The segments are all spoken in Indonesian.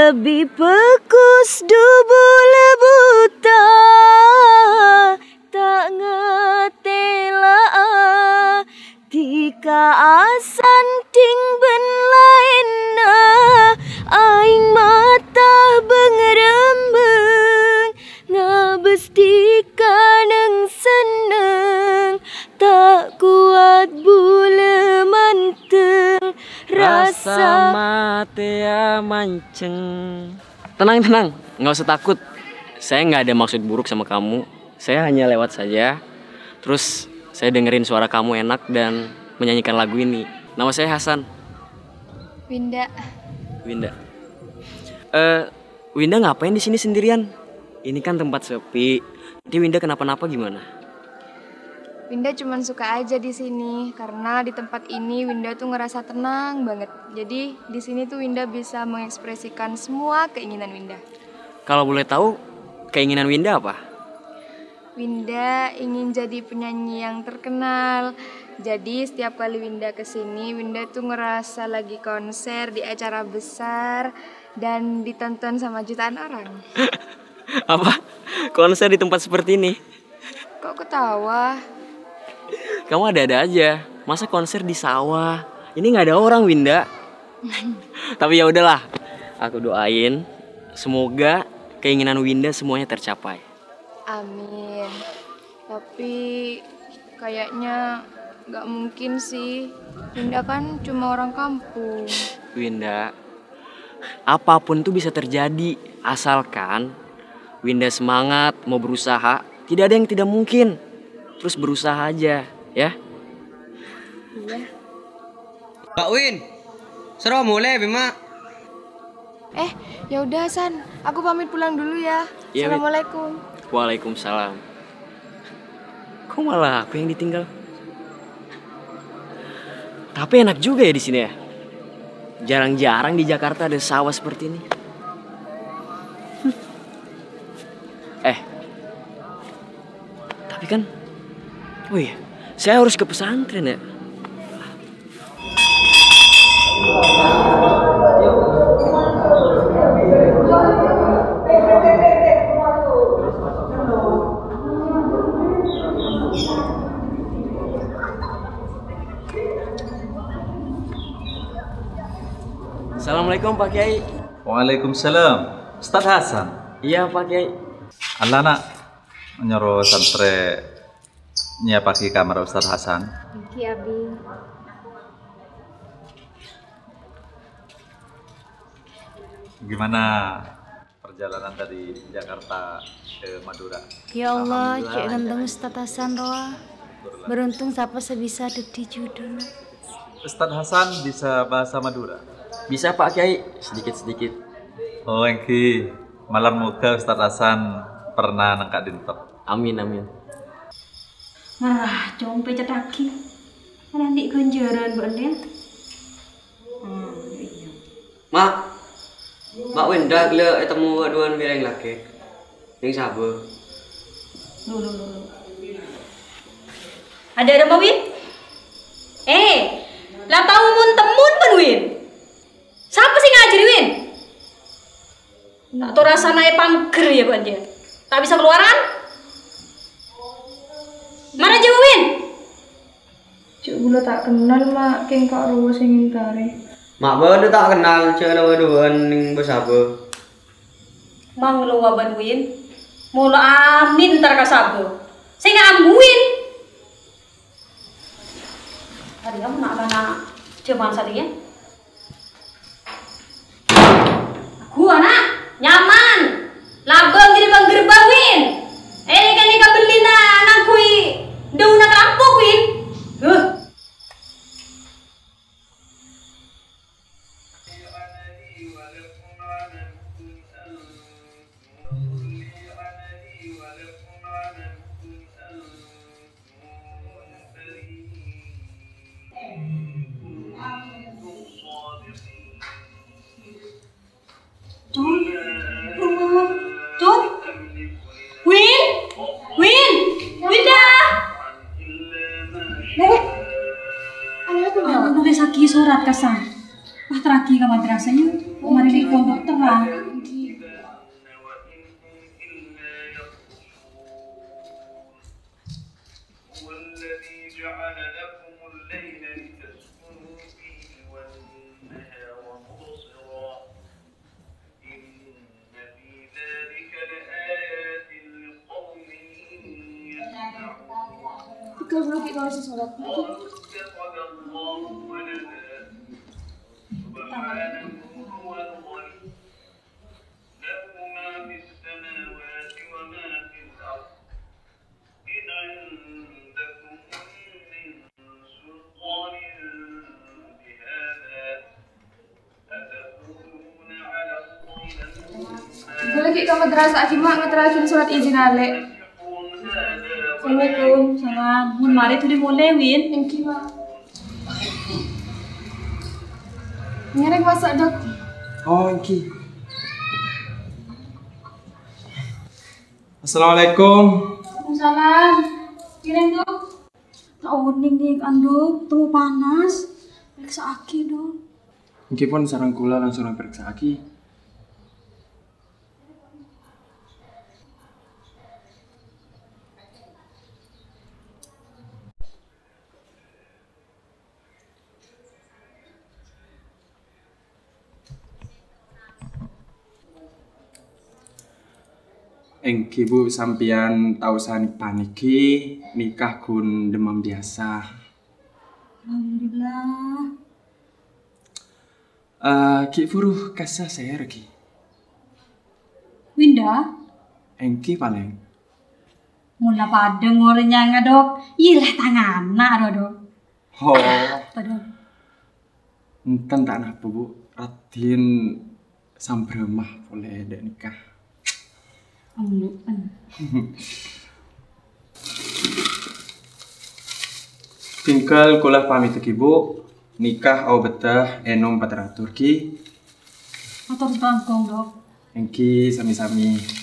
lebih pekus dubule buta, tak ngetela tika asan ting ben lainna, aing mata bengerembeng ngabes tika neng seneng, tak kuat bule manteng rasa mati ya manceng. Tenang, nggak usah takut. Saya nggak ada maksud buruk sama kamu. Saya hanya lewat saja. Terus saya dengerin suara kamu enak dan menyanyikan lagu ini. Nama saya Hasan. Winda. Winda ngapain di sini sendirian? Ini kan tempat sepi. Nanti Winda kenapa-napa gimana? Winda cuma suka aja di sini karena di tempat ini Winda tuh ngerasa tenang banget. Jadi di sini tuh Winda bisa mengekspresikan semua keinginan Winda. Kalau boleh tahu, keinginan Winda apa? Winda ingin jadi penyanyi yang terkenal. Jadi setiap kali Winda kesini, Winda tuh ngerasa lagi konser di acara besar dan ditonton sama jutaan orang. Apa? Konser di tempat seperti ini? Kok ketawa? Kamu ada-ada aja. Masa konser di sawah? Ini nggak ada orang, Winda. Tapi ya udahlah. Aku doain semoga keinginan Winda semuanya tercapai. Amin. Tapi kayaknya nggak mungkin sih. Winda kan cuma orang kampung. Winda, apapun tuh bisa terjadi asalkan Winda semangat mau berusaha. Tidak ada yang tidak mungkin. Terus berusaha aja, ya. Iya. Pak Win, seru mulai Bima. Ya udah Hasan, aku pamit pulang dulu ya. Iya, Assalamualaikum. Waalaikumsalam. Kok malah aku yang ditinggal? Tapi enak juga ya di sini ya. Jarang-jarang di Jakarta ada sawah seperti ini. Tapi kan, oh iya, saya harus ke pesantren ya. Assalamualaikum Pak Kiai. Waalaikumsalam. Ustaz Hasan. Iya Pak Kiai. Allah nak menyuruh santri nyiapaki kamar Ustaz Hasan. Iki Abi. Gimana perjalanan dari Jakarta ke Madura? Ya Allah, cek ganteng Ustaz Hasan roa. Beruntung siapa sebisa di judul. Ustaz Hasan bisa bahasa Madura? Bisa Pak Kiai, sedikit-sedikit. Oh engki, malam muka Ustaz Hasan pernah nangkak dintok. Amin. Marah, compe cetaki. Mana di kenjaran Bu Andin? Iya. Mak Winda gila temu aduan bilang laki. Yang sabar. Dulu. Ada apa Win? Lah tahu mun temun pun Win. Siapa sih ngajari Win? Tak tahu rasanya pangger ya Bu Andin. Tak bisa keluaran? Mana jauh Win? Cuk gula tak kenal mak, keng Kak Ruwo sing ngintari. Mak baru tak kenal cek nama duan ning besabe. Mang lo waban Win. Mula amin tar kasabo. Saya nggak ambuin. Tadi kamu nak cuman satunya. Aku anak nyaman. Labang jadi bang gerbang Win. Kan ika beli na anak kui. Daun nak rampok Win. Surat kesan. Wah teragi ke madrasahnya. Kemarin di pondok terang. Kalau belum kita masih sholat. Lagi ke madrasah Mak ngeterakin surat izin ale. Assalamualaikum. Salam. Mun mari tuh dimulai Win. Thank you, Mak. Ngerek masak dok. Oh, Inki. Assalamualaikum. Waalaikumsalam. Kirim dok. Tak uning nih kan dok. Tuh panas. Periksa aki dok. Inki pun sarang kula langsung periksa aki. Engki bu sampian tausan paniki nikah kun demam biasa. Alhamdulillah. Ki furuh kasa saya ki. Winda. Engki paling. Mula pada ngorenya nggak dok. Ilah tangan nak dok. Oh. Dok. Enten tak napa bu. Ratin sambremah boleh dek nikah. Tinggal kulah pamit ke ibu nikah au betah enom 400 ki. Atau bangkong dok. Engki sami-sami.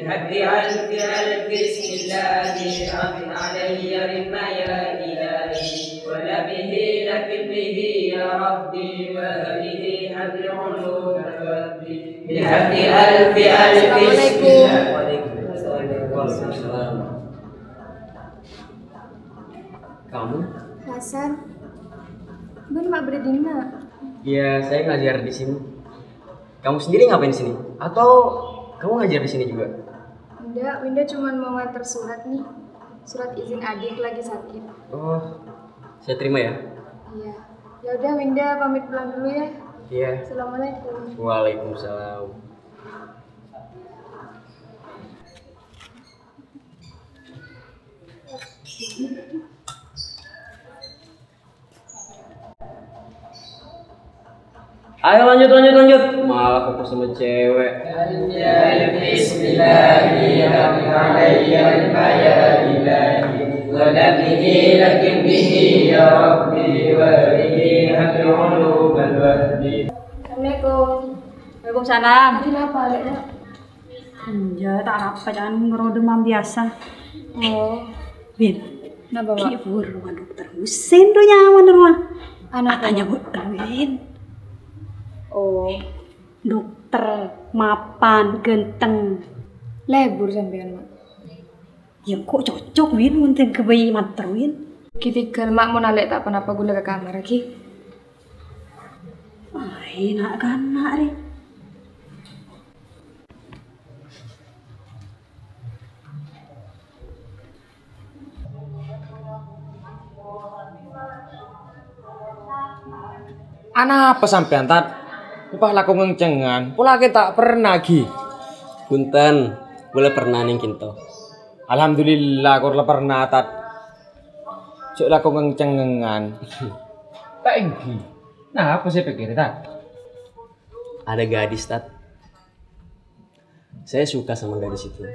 بحق ألف ألف بسم الله أمن علي مما يا إلهي ولبه لك به يا ربي وهبه حبل علوم ربي بحق ألف ألف بسم الله. Kamu? Hasan. Bun mak berdina. Iya, saya ngajar di sini. Kamu sendiri ngapain di sini? Atau kamu ngajar di sini juga? Enggak, Winda cuma mau nganter surat nih. Surat izin adik lagi sakit. Oh, saya terima ya. Iya. Ya udah Winda pamit pulang dulu ya. Iya. Assalamualaikum. Waalaikumsalam. Ayo lanjut. Malah fokus sama cewek. Bismillahirrahmanirrahim ya ilahi wa nabihi lakin bihi ya rabbi wa bihi hablu ulumul wahdi. Assalamualaikum. Waalaikumsalam. Tadi apa Lek? Ya tak apa jangan ngero demam biasa. Oh, Win. kenapa Ki Mak? fur rumah dokter Husin tuh nyaman rumah. Anak Katanya bu Win. Oh, Dokter mapan genteng. lebur sampean Mak. Ya kok cocok Win untuk kebayi manter Win. Kitikal Mak mau nalek tak kenapa gula ke kamar lagi. Ay, nak kan nak re. Ana apa sampean tat? Upah laku ngencengan, pula kita tak pernah gi. Punten, boleh pernah ning kinto. Alhamdulillah kur pernah tat. Cuk laku ngencengan. Tak enggi. Nah, apa saya pikir tat? Ada gadis, Tat. Saya suka sama gadis itu.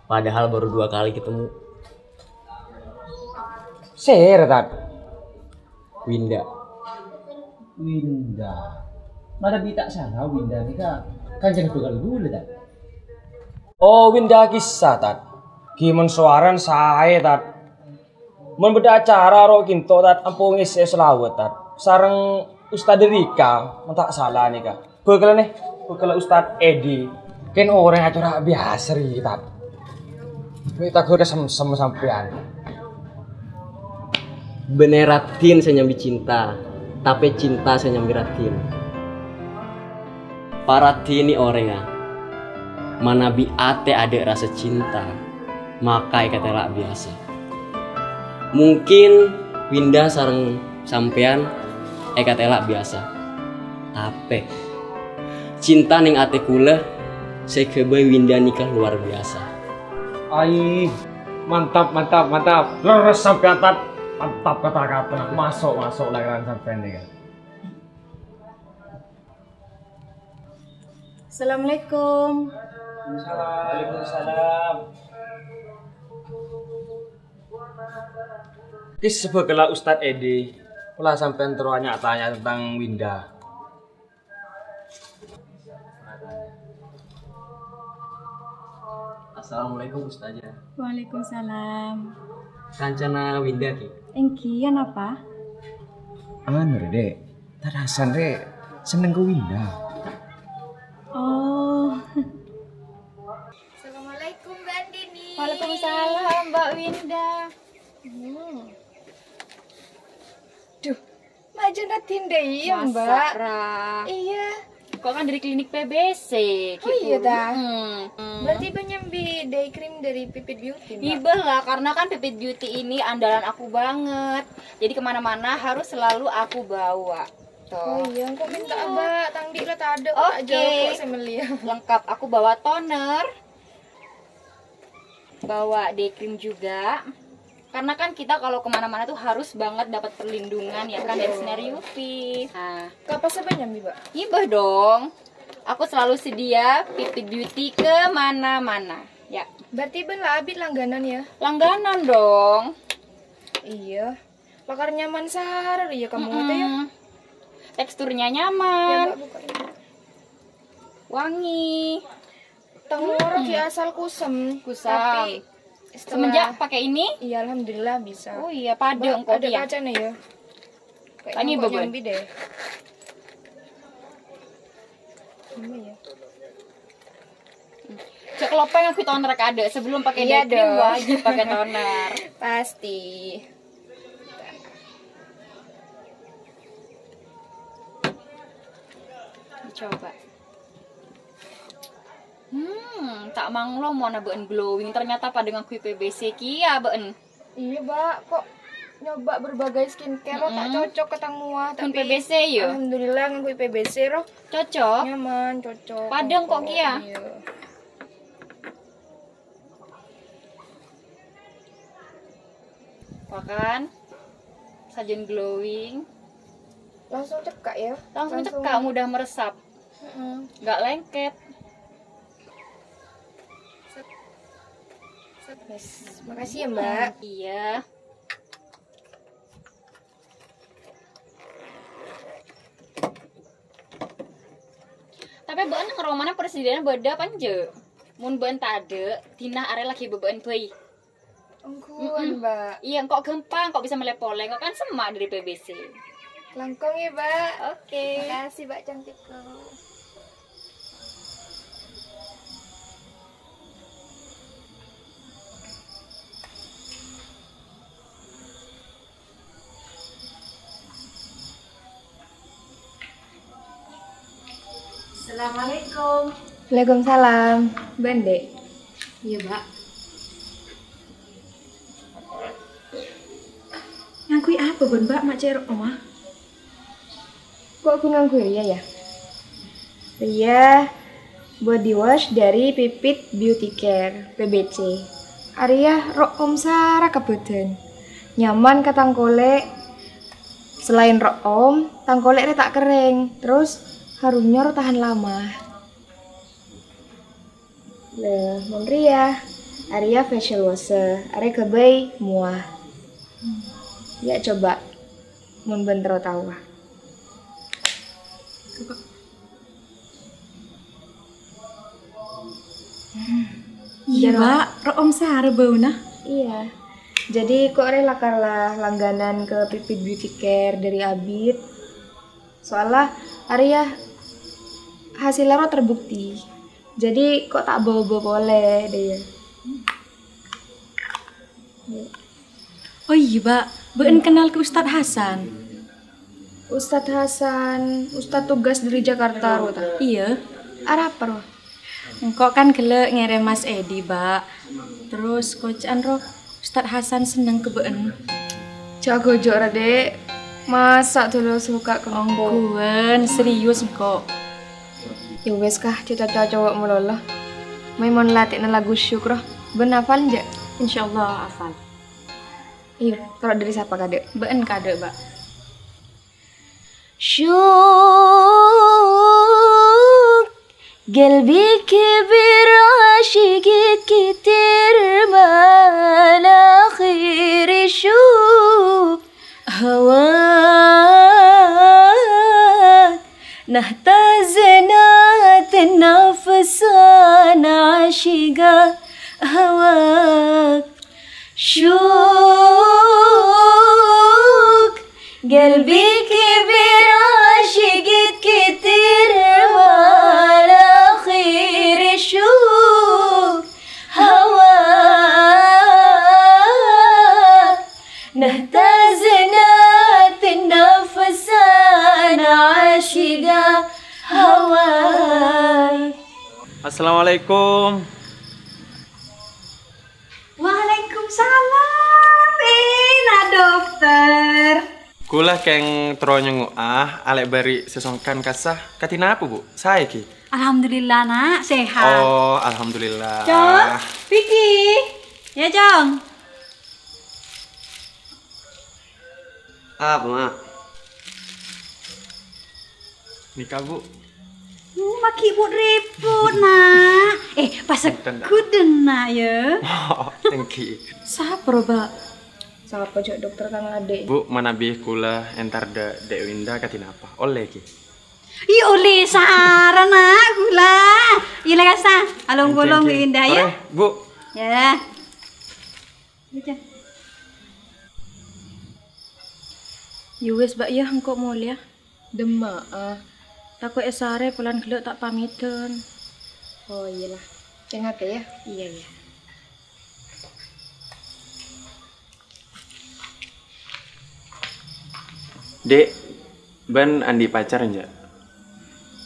Padahal baru 2 kali ketemu. Ser tat. Winda. Mana bita salah Winda ni kan jangan tukar dulu tat. Oh Winda kisah tat. Gimana suaran saya tat. Mun beda acara ro kinto tat ampung isi selawat tat. Sareng Ustad Rika, tak salah nih kak. Bekal Ustad Edi. Kan orang acara biasa ri tat. Kita kira sem sampean. Beneratin saya nyambi cinta, tapi cinta saya nyambi ratin. Paratini orenga, mana bi ate ada rasa cinta, makai katelak biasa. Mungkin Winda sareng sampean katelak biasa, tapi cinta ning ate kula saya kebai Winda nikah luar biasa. Ai, mantap. Leres sampai atat. Mantap kata-kata. Masuk lahiran sampai ini kan. Assalamualaikum. Waalaikumsalam. Kis sebelah Ustadz Edi. Pula sampai teruanya tanya tentang Winda. Assalamualaikum Ustazah. Waalaikumsalam. Kancana Winda ki. Engkian apa? Anu Dek, tadasan Dek, seneng ke Winda. Oh. Assalamualaikum Mbak Andini. Waalaikumsalam Mbak Winda. Duh, maju natin deh ya Mbak. Iya. Kok kan dari klinik PBC Oh iya dah. Berarti Berarti nyambi day cream dari Pipit Beauty Mbak. Ibah lah, karena kan Pipit Beauty ini andalan aku banget. Jadi kemana-mana harus selalu aku bawa. Oh Tuh. iya, aku minta Mbak. Tangdi lah tak ada. Oke. Kok saya melihat. Lengkap, aku bawa toner, bawa day cream juga. Karena kan kita kalau kemana-mana tuh harus banget dapat perlindungan ya kan dari sinar UV. Nah, Kapan sampai nyambi Mbak? ibah dong. Aku selalu sedia Pipit Beauty kemana-mana. Ya, Berarti ben lah abit langganan ya. langganan dong. Iya. Pakar nyaman sahar ya kamu ngata ya. Teksturnya Ya nyaman, Mbak buka ini. wangi. Tengorok ya asal kusem. Kusam. Tapi Semenjak pakai ini, iya alhamdulillah bisa. oh iya pade Mbak, engkau ada dia. kacanya ya. Tanya kok Beben. nyambi deh. Ini ya. Cek lopeng aku toner ada sebelum pakai Iya day cream dong. wajib pakai toner. Pasti. Coba. Tak manglo mau nabeun glowing ternyata pada dengan PBC kia beun. Iya, Mbak, kok nyoba berbagai skincare lo tak cocok ke tang muah Kun tapi PBC yo. alhamdulillah ngakui PBC roh Cocok. nyaman, cocok. Padang kok kia? Iya. Makan. Sajen glowing. Langsung cekak ya. Langsung cekak mudah meresap. Nggak lengket. Yes. Makasih ya, Mbak. Iya. Tapi beun ngeromana presidennya beda panje. Mun beun tade, tina are lagi bebeun bayi. Ungguan, Mbak. Iya, kok gampang, kok bisa melepoleng, kok kan semak dari PBC. Langkong ya, Mbak. Oke. Makasih, Mbak cantikku. Assalamualaikum. Waalaikumsalam. Bande. Iya, Mbak. Ngakui apa, Bun, Mbak? Mak cerok omah. Kok aku ngakui ya? Iya, body wash dari Pipit Beauty Care PBC. Arya rok om Sarah kebetulan. Nyaman ke tangkolek. Selain rok om, tangkolek tak kering. Terus harumnya ro tahan lama. Lah, mon Ria. Arya facial washer. Arya kebai muah. Ya coba. Mun bentro tahu. Iya, Mbak. Rok om Sarah bau nah. Iya. Jadi kok rela lah langganan ke Pipit Beauty Care dari Abid. Soalnya Arya hasilnya ro terbukti. Jadi kok tak bawa-bawa boleh deh ya. Oh iya, Mbak. Beun kenal ke Ustadz Hasan. Ustadz Hasan, Ustadz tugas dari Jakarta roh ta. Iya. Arah apa roh? Engkau kan gele ngirim Mas Edi, Mbak. Terus kocan roh Ustadz Hasan seneng ke beun. Jago jok Dek. Masa dulu suka ke engko. Angguan serius engkau. Ya wes kah cita-cita cowok mulolah. Mai mon latih lagu syukur. Ben hafal nja? Insyaallah hafal. Iya, taruh dari siapa kade? Beun kade, Mbak. شوق قلبي كبر عاشقت كتير ما خير شوق هواك نهتزنا تنافسان عاشقة هواك شوق قلبي كبير عاشقت كتير وعلى خير شوق هواك نهتزنا تنافسان عاشقة هواك. Assalamualaikum. Waalaikumsalam. Nah, dokter. Kula keng tronyong alek bari sesongkan kasah katina apa bu? Saya ki. Alhamdulillah nak sehat. Oh alhamdulillah. Jong, Vicky. Ya Jong. Apa mak? Nikah bu. Maki buat repot nak. Pasak kuden nak ya. Oh, thank you. Siapa Mbak? Siapa jok dokter kang adek? Bu mana bih kula entar Dek Winda katina apa? Oleh ki. Iya oleh Sarah nak gula. Iya lah kasa. Along-golong indah ya. Bu. Ya. Baca. Yuwes Mbak ya engkau mulia. Demak. Takut esare pelan gelek tak pamitan. Oh iyalah. Cengat ya? Iya ya. Dek, ban andi pacar enggak?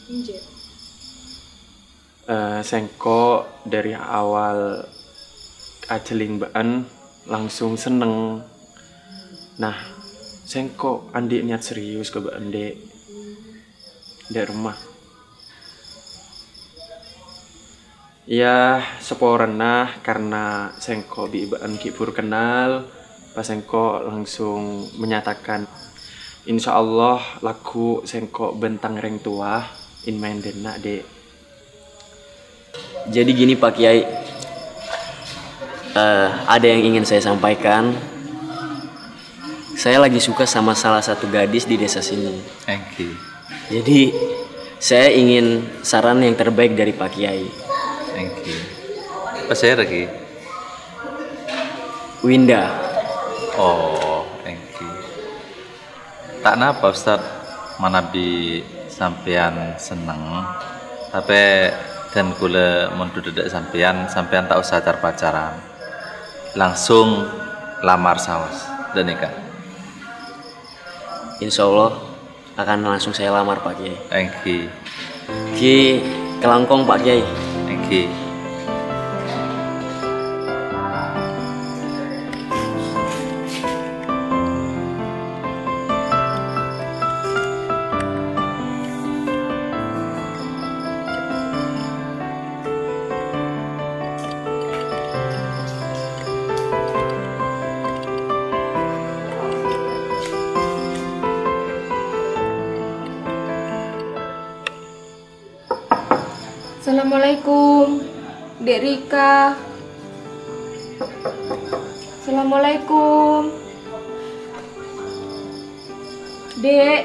Inje. Sengko dari awal ajeling baan langsung seneng. Nah, sengko andi niat serius ke baan dek rumah. Ya, seporena karena sengko bi baan kipur kenal, pas sengko langsung menyatakan insya Allah laku sengko bentang reng tua in main dena dek. Jadi gini Pak Kiai, ada yang ingin saya sampaikan. Saya lagi suka sama salah satu gadis di desa sini. Thank you. Jadi saya ingin saran yang terbaik dari Pak Kiai. Thank you. Apa saya lagi? Winda. Oh, thank you. Tak napa Ustaz, mana bi sampean seneng, tapi dan kula mundur dedak sampean tak usah pacaran, langsung lamar saus dan nikah. Insya Allah akan langsung saya lamar Pak Kiai. Thank you. Ki kelangkong Pak Kiai. Thank you. Assalamualaikum, Dek Rika. Assalamualaikum, Dek.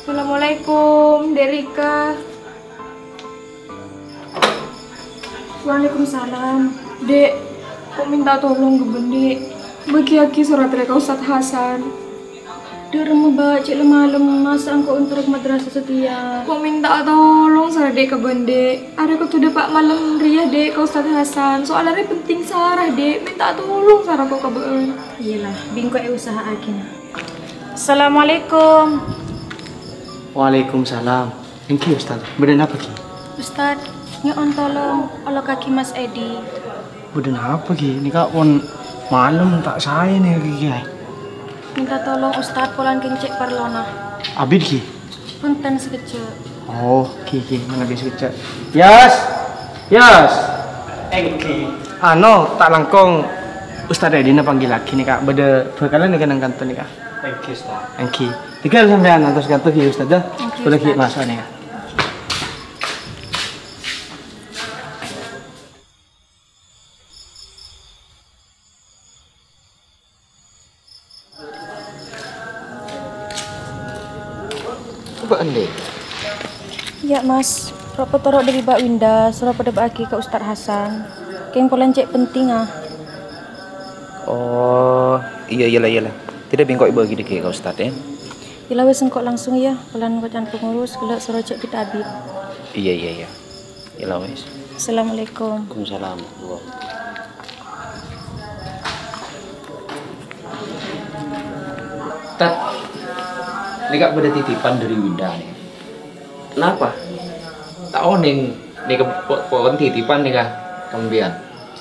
Assalamualaikum, Dek Rika. Waalaikumsalam, Dek. Kok minta tolong ke Bendi? Bagi surat dari Ustadz Hasan. Dia orang bawa cik malam masa engkau untuk madrasah setia. Kau minta tolong sarah dek ke bende. Ada kau tuh pak malam ria dek kau Ustaz Hasan. Soalnya penting sarah dek. Minta tolong sarah kau kabar. Iyalah, bingko usaha akin. Assalamualaikum. Waalaikumsalam. Thank you Ustaz. Beden apa ki? Ustaz, nyon tolong Allah kaki Mas Edi. Beden apa ki? Ini kak pun malam tak saya nih ki. Minta tolong Ustaz polan kencek parlona. Abid ki? Punten sekecil. Oh, ki mana bisa cek. Yas. Yas. Engki. Ano, tak langkong Ustaz Edina panggil lagi nih kak. Beda berkalian nih kan kantor nih kak. Thank you, Ustaz. Engki. Tiga sampean atas kantor ya Ustaz dah. Boleh ki masuk nih kak. Ande. Ya Mas, ropo torok dari Mbak Winda, suruh pada bagi ke Ustaz Hasan. Keng polan cek penting ah. Oh, iyalah. Tidak bingkok ibu lagi dikit kau Ustaz ya. Bila wes engkau langsung ya, polan kocan pengurus kelak suruh cek kita Abid. Iya. Iyalah wes. Assalamualaikum. Waalaikumsalam. Tat. Ini kak beda titipan dari Winda nih. Kenapa? Tahu nih ke pohon titipan nih kak, kemudian.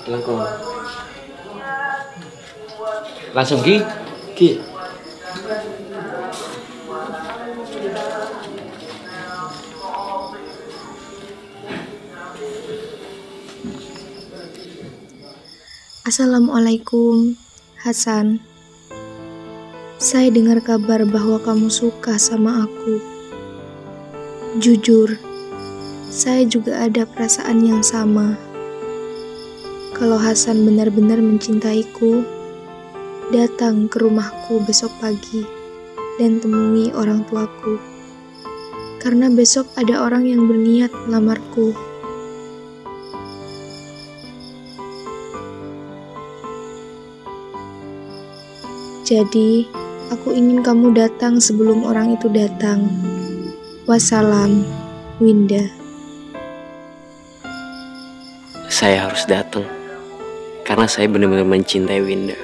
Langkong. Langsung ki. Assalamualaikum, Hasan. Saya dengar kabar bahwa kamu suka sama aku. Jujur, saya juga ada perasaan yang sama. Kalau Hasan benar-benar mencintaiku, datang ke rumahku besok pagi dan temui orang tuaku. Karena besok ada orang yang berniat melamarku. Jadi, aku ingin kamu datang sebelum orang itu datang. Wassalam, Winda. Saya harus datang karena saya benar-benar mencintai Winda.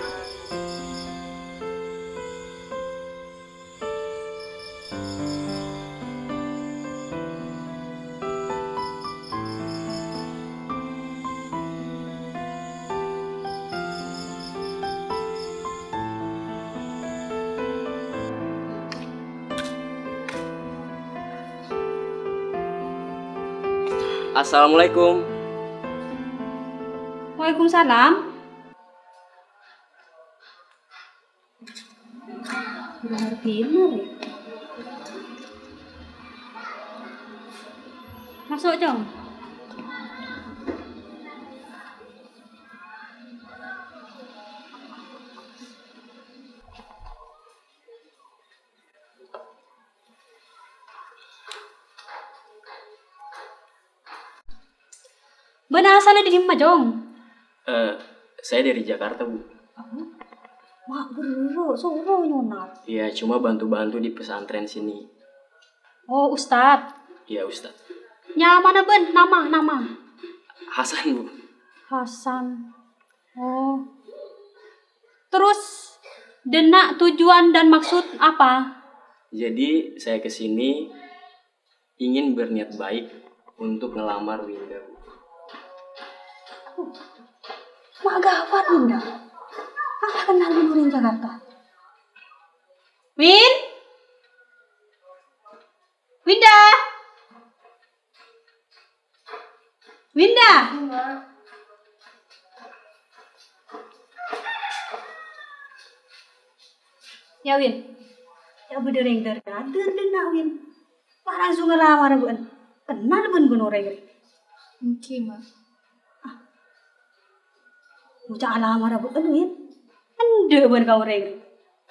Assalamualaikum. Waalaikumsalam. Benar-benar ya. Masuk, Cong. Benar asalnya di mana, Jong? Saya dari Jakarta, Bu. Wah, bro, suruh nyunat. Iya, cuma bantu-bantu di pesantren sini. Oh, Ustad. Iya, Ustad. Mana Ben? Nama. Hasan, Bu. Hasan. Oh. Terus, denak tujuan dan maksud apa? Jadi, saya kesini ingin berniat baik untuk ngelamar Winda, Bu. Mak gawat, Winda. Apa kenal Winurin Jakarta? Winda. Ya Win. Ya bedering tergantung denak Win. Parang langsung ngelamar bun. Kenal bun gunore. Oke, Ma. Bocah alamar bun Win. Ande bun kau reng.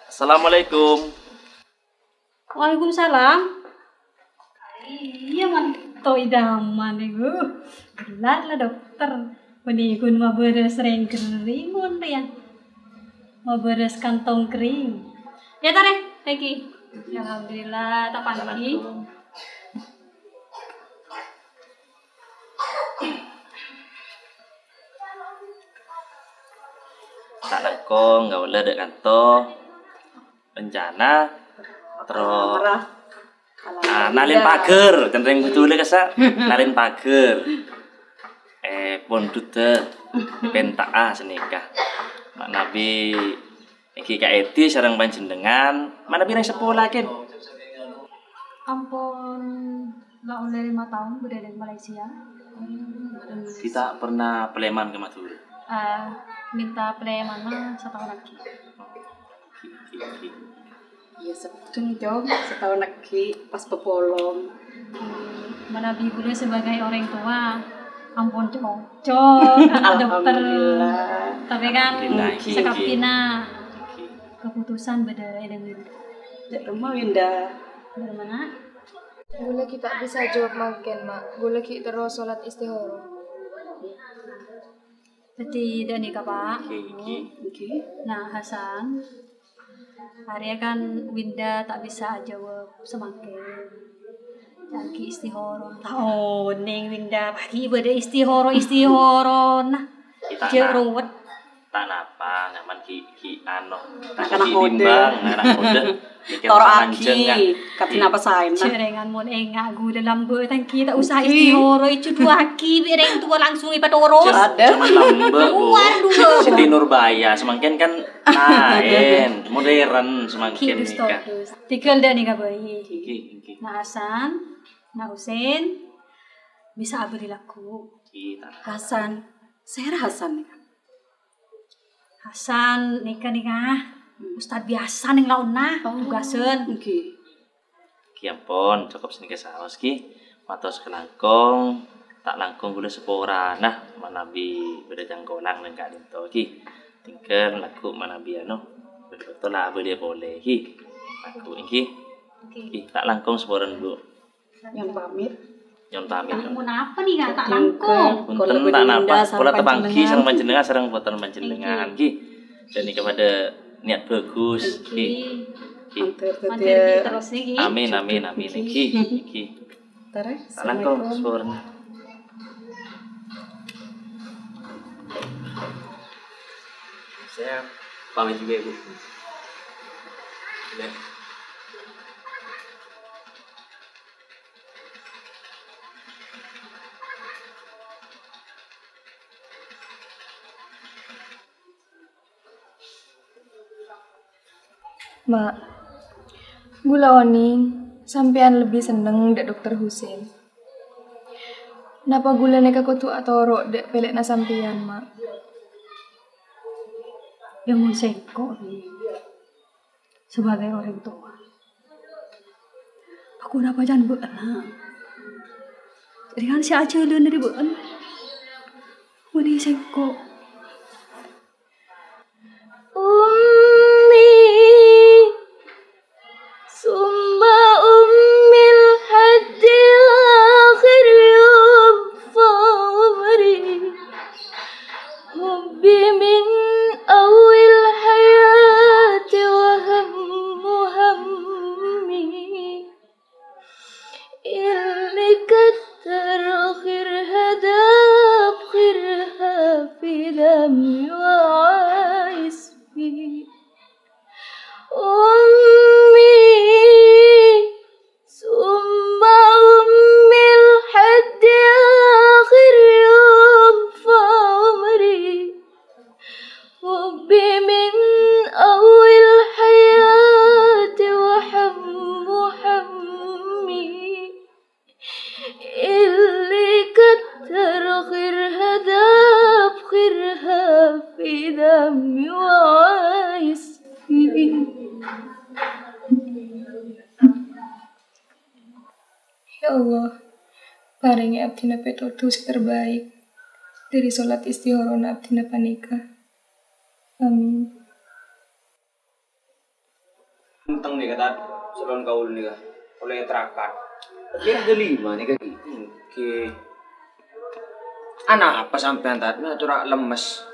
Assalamualaikum. Waalaikumsalam. Iya man, to idaman ibu. Gelar lah dokter. Penikun mau beres kering mun ya. Mau beres kantong kering. Ya tare, Lagi. Alhamdulillah tak pagi. Tak lekong nggak boleh dek kanto rencana terus nalin pager cenderung betul kesa nalin pager pon dute pentak senikah mak nabi iki ka eti sareng panjenengan mana birang sekolah kin Ampun, nggak oleh 5 tahun udah dari Malaysia. kita pernah peleman ke Madura Minta play mana 1 tahun lagi. Iya sedeng jom setahun lagi pas pepolong. Mana bibulnya sebagai orang tua, ampun cocok dokter. Tapi kan sekapina keputusan beda dengan Dek rumah Winda. dari mana? Gula kita bisa jawab makin mak. Gula kita terus sholat istihara. Jadi dan nikah Pak. Oke. Nah Hasan, hari kan Winda tak bisa jawab semakin. Lagi istihara. Tahu ning Winda pagi pada istihara. Nah, jeruwet. Tak napa nyaman ki ano. Karena kode. Anak kode. Toro aki, katina apa sain nah. Cerengan mon enggak gue dalam beutang kita usah istihara itu dua aki bereng tua langsung ipat oros. Cuman lambe bu. Siti Nurbaya semakin kan lain modern semakin nikah. Tinggal dah nikah bayi. Nah Hasan, nah Husein bisa abdi laku. Hasan, saya Hasan nih. Hasan nikah. Ustad biasa ning launa tugaseun. Nggih. Ki ampun cukup sedikit saos ki. Matos kelangkong tak langkong gula sepora. Nah, manabi beda jangkolang nang kak dinto ki. Tingker laku manabi ano. Betul lah boleh ki. Aku iki. Ki tak langkong seporan dulu. Yang pamit. Nyon pamit. Mun apa nih kan tak langkong. Punten tak napa. Kula tepangki sareng panjenengan sareng boten panjenengan ki. Dan kepada niat bagus iki. Matur terus iki. Amin iki. Terus. Salam kok suara. Saya pamit juga Ibu. Ya. Mak, gula oning sampean lebih seneng dek dokter Husein. Napa gula neka kutu atau rok dek pelek na sampean mak? Yang mau seko sebagai orang tua. Aku napa jangan beena. Jadi kan si aja leun dari beun. Wani seko. Ya Allah, paringi abdina pitutus terbaik dari sholat istihara abdina panika. Amin. Tentang nih kata salon kaul nih kak, oleh terakat. Kira kelima nih kak. Oke. Anak apa sampean tadi? Naturak lemes.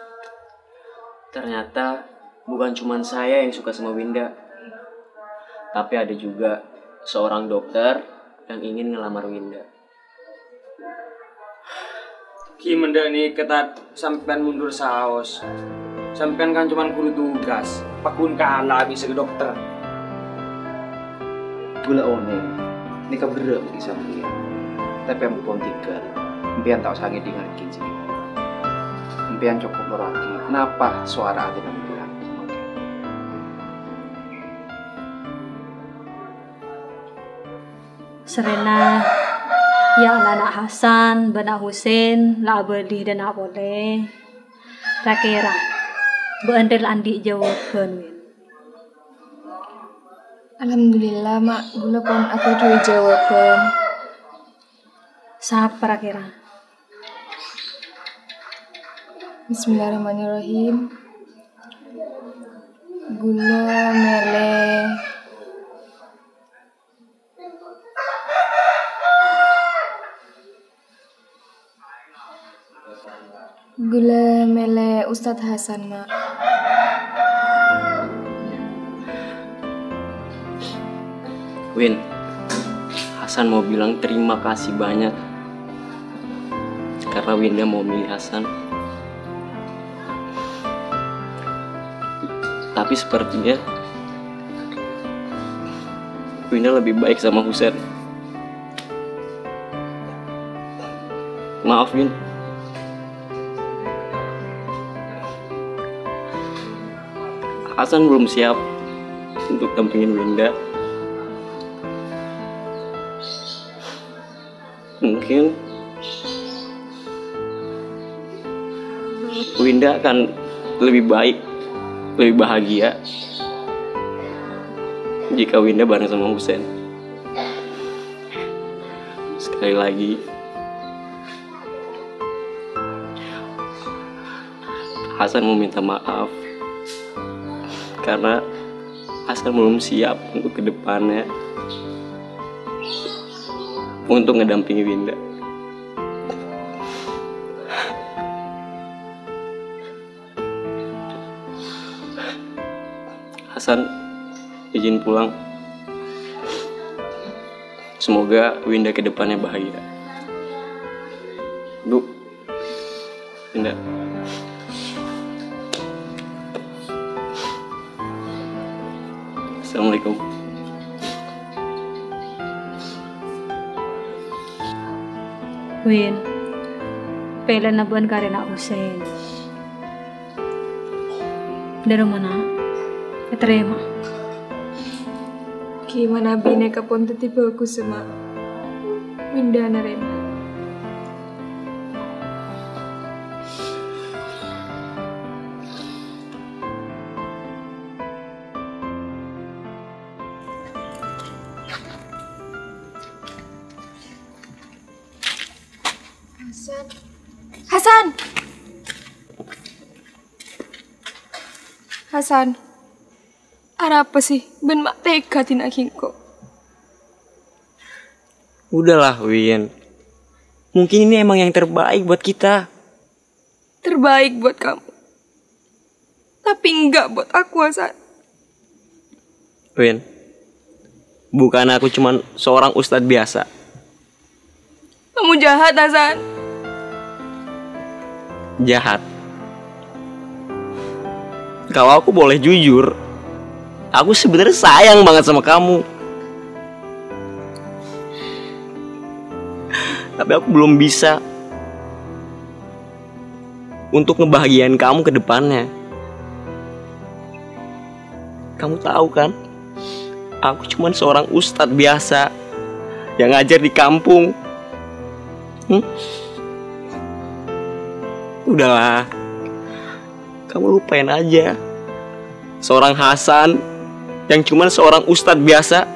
Ternyata bukan cuma saya yang suka sama Winda. Tapi ada juga seorang dokter yang ingin ngelamar Winda. Ki mendak nih ketat sampean mundur saos. Sampean kan cuman guru tugas. Pakun kalah bisa ke dokter. Gula one. Ini keberat bagi sampean. Tapi yang pun tiga. Impian tak sange dengar kinci. Impian cukup loraki. Kenapa suara hati dan bilang? Serena, ya anak Hasan, benak Husin, lah abadi dan nak boleh. Rakira, beandel andi jawab Win. Alhamdulillah mak, gula pun aku tuh jawaban. Siapa rakira? Bismillahirrahmanirrahim. Gula mele. Gula mele Ustadz Hasan mak. Win, Hasan mau bilang terima kasih banyak karena Winda mau milih Hasan. Tapi sepertinya Winda lebih baik sama Husen. Maaf Win. Hasan belum siap untuk dampingin Winda. Mungkin Winda akan lebih baik, lebih bahagia jika Winda bareng sama Husen. Sekali lagi, Hasan mau minta maaf karena Hasan belum siap untuk kedepannya untuk ngedampingi Winda. Hasan izin pulang. Semoga Winda kedepannya bahagia. Du, Winda. Assalamualaikum. Win, pela na buwan ka rin ako Husin. Dari mana? Keterima. Gimana bineka pun tiba aku sama Winda narema. Hasan! Hasan! Ada apa sih? Ben mak tega tinakin kok. Udahlah Win. Mungkin ini emang yang terbaik buat kita. Terbaik buat kamu. Tapi enggak buat aku, Hasan. Win. Bukan aku cuman seorang ustadz biasa. Kamu jahat, Hasan. Jahat. Kalau aku boleh jujur, aku sebenarnya sayang banget sama kamu. Tapi aku belum bisa untuk ngebahagiain kamu ke depannya. Kamu tahu kan? Aku cuma seorang ustadz biasa yang ngajar di kampung. Udahlah, kamu lupain aja. Seorang Hasan yang cuma seorang ustadz biasa.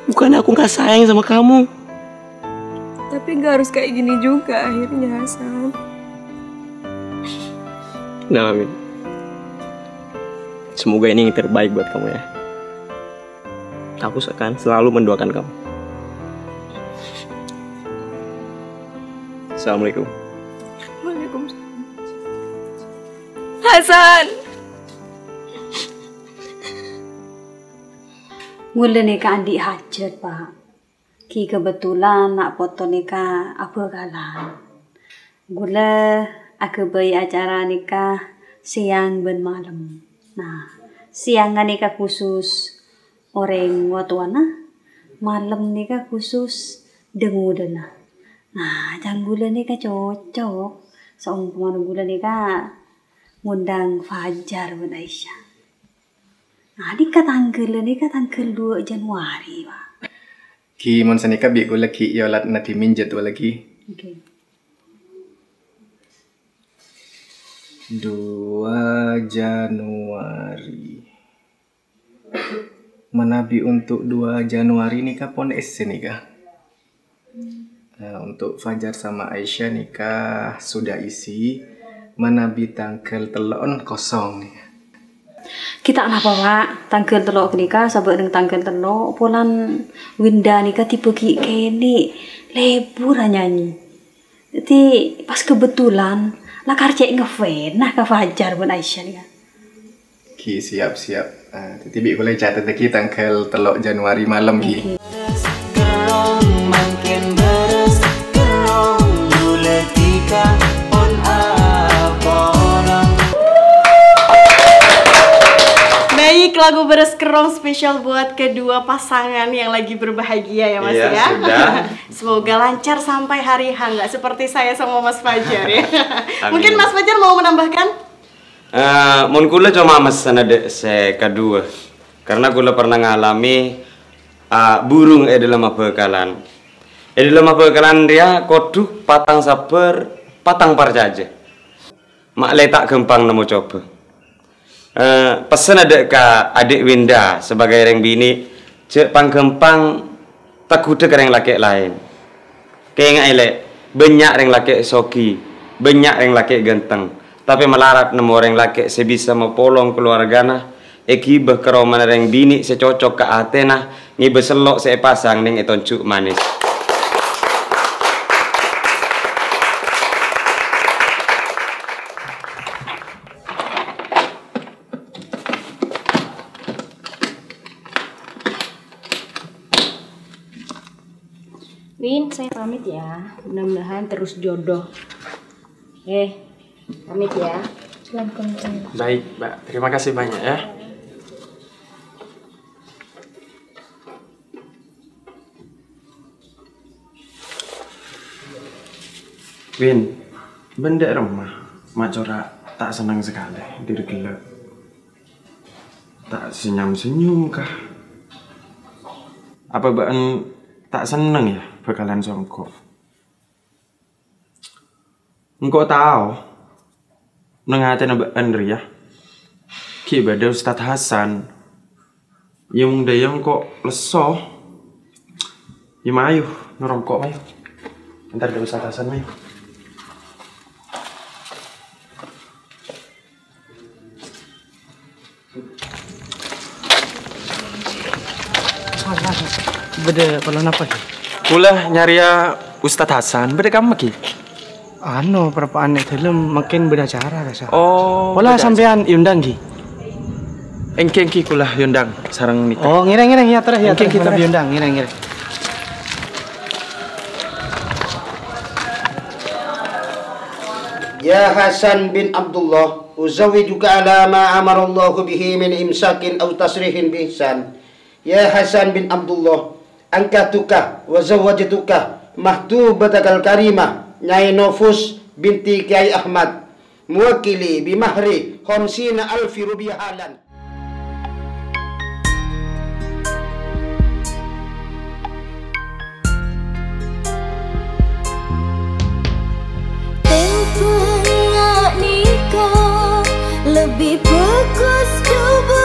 Bukan aku gak sayang sama kamu. Tapi gak harus kayak gini juga akhirnya, Hasan. Nah, Amin. Semoga ini yang terbaik buat kamu ya. Aku akan selalu mendoakan kamu. Assalamualaikum. Waalaikumsalam. Hasan! Gula nikah adik hajat, Pak. Ki kebetulan nak foto nikah apa kalan. Gula aku bayi acara nikah siang ben malam. Nah, siang nikah khusus orang watuana, malam nikah khusus dengudena. Nah, jang gula nikah cocok. Seumpama gula nikah ngundang Fajar ben Aisyah. Nah, nikah tanggal 2 Januari, Pak. Ki mon sanika bi gula ki yolat nanti minjet lagi. Oke. 2 Januari. Menabi untuk 2 Januari nikah pon SC nikah. Nah, untuk Fajar sama Aisyah nikah sudah isi. Menabi tanggal telon kosong nih. Kita kenapa, Pak? Tanggal telok nikah sabak dengan tanggal telok pulan Winda nikah tipe ki kene lebur nyanyi. Jadi pas kebetulan lah karcek ngefan nah ke Fajar pun Aisyah nikah. Ki siap-siap. Tadi bi boleh catat ki tanggal telok Januari malam ki. Baik, lagu Beres Kerong spesial buat kedua pasangan yang lagi berbahagia ya Mas Iya, ya. Sudah. Semoga lancar sampai hari H, nggak seperti saya sama Mas Fajar ya. Amin. Mungkin Mas Fajar mau menambahkan? Mun kula cuma mesen ada kedua. Karena kula pernah ngalami burung dalam bekalan. Dalam bekalan dia koduk patang sabar, patang parjaje. Mak letak gempang nemu coba. Pesan ada ke adik Winda sebagai orang bini, cek panggempang tak kuda ke orang laki lain. Kayak elek, banyak orang laki soki, banyak orang laki ganteng, tapi melarat nemu orang laki sebisa mempolong keluargana, ekibah keroman orang bini secocok ke Athena, ngibah selok sepasang neng eton cuk manis. Win, saya pamit ya. Mudah-mudahan terus jodoh. Pamit ya. Assalamualaikum. Baik, Mbak. Terima kasih banyak ya. Win, benda rumah, Mak Cora tak senang sekali diri gelap. Tak senyum-senyum kah? Apa Mbak tak seneng ya bakalan songkok? Engkau tahu nengatin Mbak Andri ya? Ki ibadah Ustadz Hasan yang dayang kok leso. Ya mayu ngerongkok mayu. Ntar ada Ustadz Hasan mayu. Beda pelan apa ki? Kula nyari ya Ustadz Hasan, beda kamu ki? Ano, perapaan dalam makin beda cara kasa. Oh, Wala sampean undang ki. Engki kula yundang sarang nikah. Oh, ngireng ya terus ya. Engki kita undang, ngireng. Ya Hasan bin Abdullah, uzawijuka ala ma amarallahu bihi min imsakin aw tasrihin bi ihsan. Ya Hasan bin Abdullah, angkatuka wa zawwajtuka mahtubatakal karimah Nyai Nofus binti Kiai Ahmad muwakili bi mahri 50,000 rupiah halan. Tempat nikah lebih bagus coba